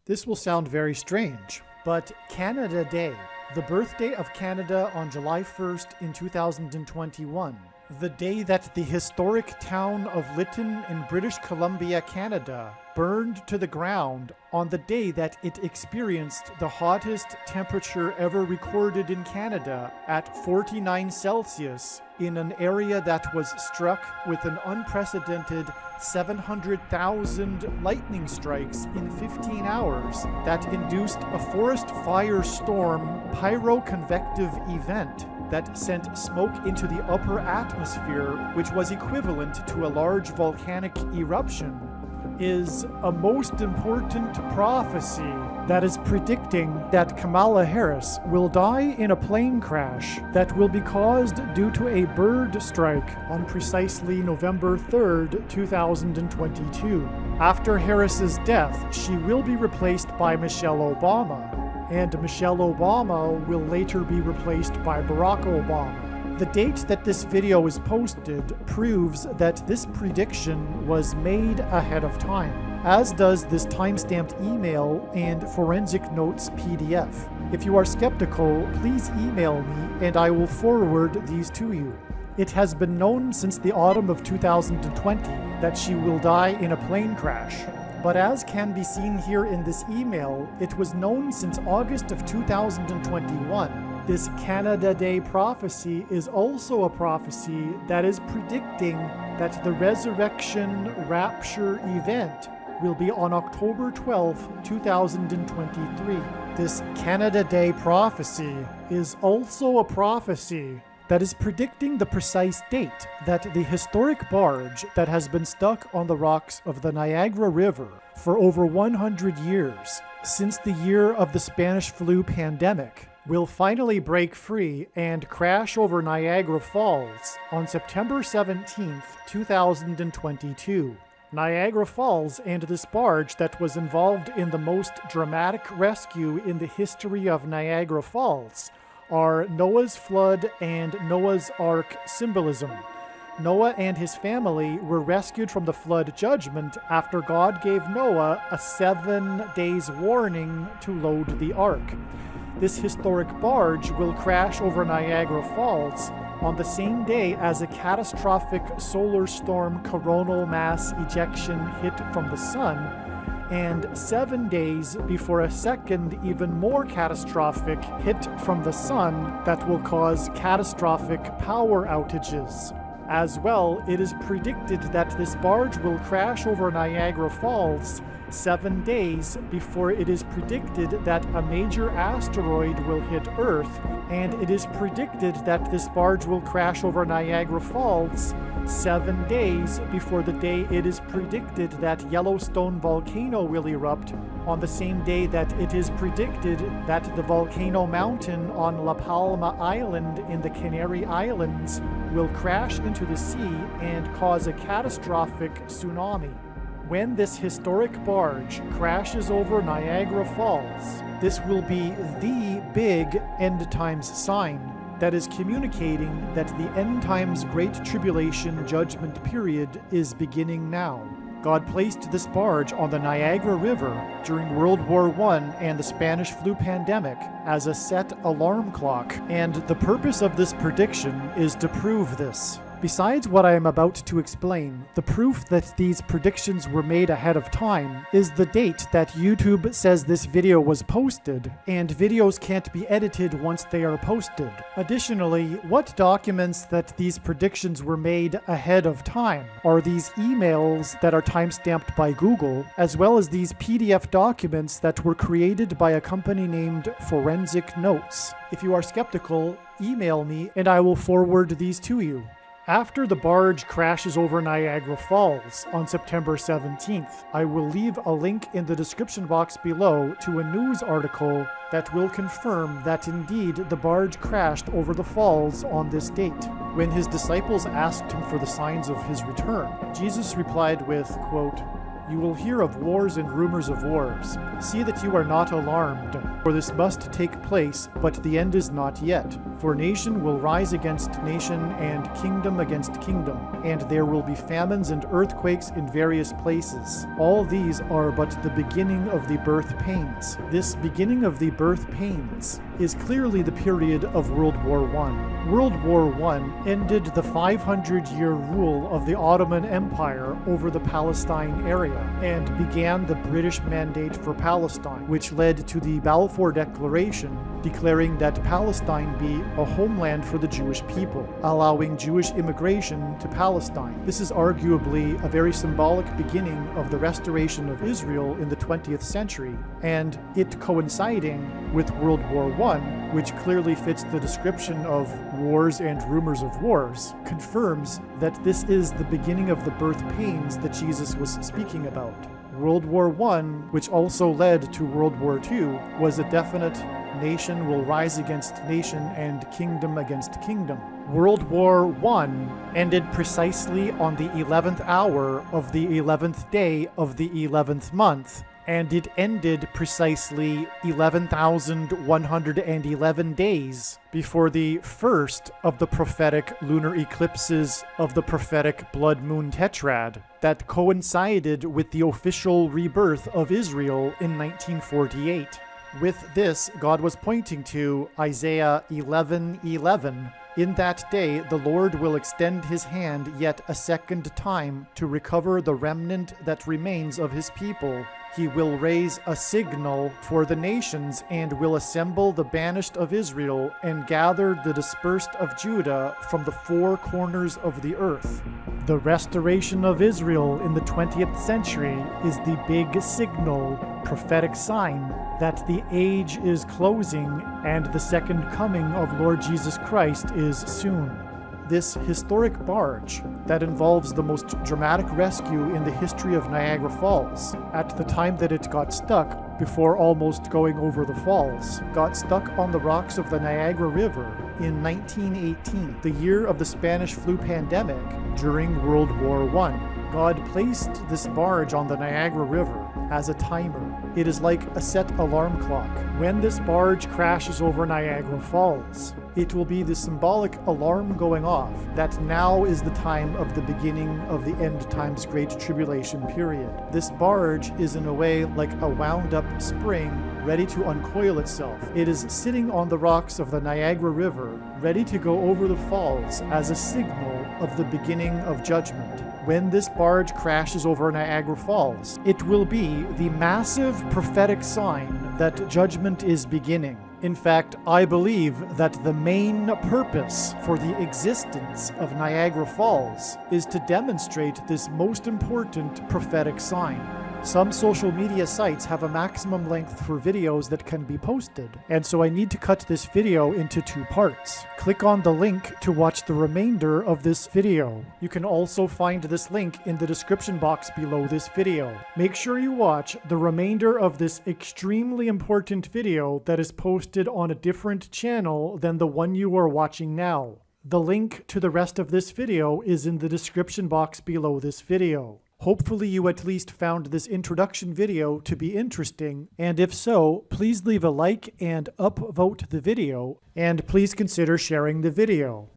This will sound very strange, but Canada Day, the birthday of Canada on July 1st in 2021, the day that the historic town of Lytton in British Columbia, Canada, burned to the ground on the day that it experienced the hottest temperature ever recorded in Canada at 49 Celsius in an area that was struck with an unprecedented 700,000 lightning strikes in 15 hours that induced a forest fire storm pyroconvective event that sent smoke into the upper atmosphere, which was equivalent to a large volcanic eruption, is a most important prophecy that is predicting that Kamala Harris will die in a plane crash that will be caused due to a bird strike on precisely November 3rd, 2022. After Harris's death, she will be replaced by Michelle Obama, and Michelle Obama will later be replaced by Barack Obama. The date that this video is posted proves that this prediction was made ahead of time, as does this timestamped email and forensic notes PDF. If you are skeptical, please email me and I will forward these to you. It has been known since the autumn of 2020 that she will die in a plane crash. But as can be seen here in this email, it was known since August of 2021. This Canada Day prophecy is also a prophecy that is predicting that the resurrection rapture event will be on October 12, 2023. This Canada Day prophecy is also a prophecy that is predicting the precise date that the historic barge that has been stuck on the rocks of the Niagara River for over 100 years, since the year of the Spanish flu pandemic, will finally break free and crash over Niagara Falls on September 17, 2022. Niagara Falls and this barge that was involved in the most dramatic rescue in the history of Niagara Falls are Noah's flood and Noah's Ark symbolism. Noah and his family were rescued from the flood judgment after God gave Noah a 7 days warning to load the ark. This historic barge will crash over Niagara Falls on the same day as a catastrophic solar storm coronal mass ejection hit from the sun, and 7 days before a second, even more catastrophic hit from the sun that will cause catastrophic power outages. As well, it is predicted that this barge will crash over Niagara Falls 7 days before it is predicted that a major asteroid will hit Earth, and it is predicted that this barge will crash over Niagara Falls 7 days before the day it is predicted that Yellowstone volcano will erupt, on the same day that it is predicted that the volcano mountain on La Palma Island in the Canary Islands will crash into the sea and cause a catastrophic tsunami. When this historic barge crashes over Niagara Falls, this will be the big end times sign that is communicating that the end times Great Tribulation judgment period is beginning now. God placed this barge on the Niagara River during World War I and the Spanish flu pandemic as a set alarm clock, and the purpose of this prediction is to prove this. Besides what I am about to explain, the proof that these predictions were made ahead of time is the date that YouTube says this video was posted, and videos can't be edited once they are posted. Additionally, what documents that these predictions were made ahead of time are these emails that are timestamped by Google, as well as these PDF documents that were created by a company named Forensic Notes. If you are skeptical, email me and I will forward these to you. After the barge crashes over Niagara Falls on September 17th, I will leave a link in the description box below to a news article that will confirm that indeed the barge crashed over the falls on this date. When his disciples asked him for the signs of his return, Jesus replied with, quote, You will hear of wars and rumors of wars. See that you are not alarmed, for this must take place, but the end is not yet. For nation will rise against nation, and kingdom against kingdom, and there will be famines and earthquakes in various places. All these are but the beginning of the birth pains. This beginning of the birth pains is clearly the period of World War I. World War I ended the 500-year rule of the Ottoman Empire over the Palestine area and began the British Mandate for Palestine, which led to the Balfour Declaration declaring that Palestine be a homeland for the Jewish people, allowing Jewish immigration to Palestine. This is arguably a very symbolic beginning of the restoration of Israel in the 20th century, and it coinciding with World War I, which clearly fits the description of wars and rumors of wars, confirms that this is the beginning of the birth pains that Jesus was speaking about. World War I, which also led to World War II, was a definite nation will rise against nation and kingdom against kingdom. World War I ended precisely on the 11th hour of the 11th day of the 11th month, and it ended precisely 11,111 days before the first of the prophetic lunar eclipses of the prophetic blood moon tetrad that coincided with the official rebirth of Israel in 1948. With this, God was pointing to Isaiah 11:11. In that day, the Lord will extend his hand yet a second time to recover the remnant that remains of his people. He will raise a signal for the nations and will assemble the banished of Israel and gather the dispersed of Judah from the four corners of the earth. The restoration of Israel in the 20th century is the big signal, prophetic sign that the age is closing and the second coming of Lord Jesus Christ is soon. This historic barge that involves the most dramatic rescue in the history of Niagara Falls, at the time that it got stuck before almost going over the falls, got stuck on the rocks of the Niagara River in 1918, the year of the Spanish flu pandemic during World War I. God placed this barge on the Niagara River as a timer. It is like a set alarm clock. When this barge crashes over Niagara Falls, it will be the symbolic alarm going off that now is the time of the beginning of the end times Great Tribulation period. This barge is in a way like a wound up spring ready to uncoil itself. It is sitting on the rocks of the Niagara River, ready to go over the falls as a signal of the beginning of judgment. When this barge crashes over Niagara Falls, it will be the massive prophetic sign that judgment is beginning. In fact, I believe that the main purpose for the existence of Niagara Falls is to demonstrate this most important prophetic sign. Some social media sites have a maximum length for videos that can be posted, and so I need to cut this video into 2 parts. Click on the link to watch the remainder of this video. You can also find this link in the description box below this video. Make sure you watch the remainder of this extremely important video that is posted on a different channel than the one you are watching now. The link to the rest of this video is in the description box below this video. Hopefully you at least found this introduction video to be interesting, and if so, please leave a like and upvote the video, and please consider sharing the video.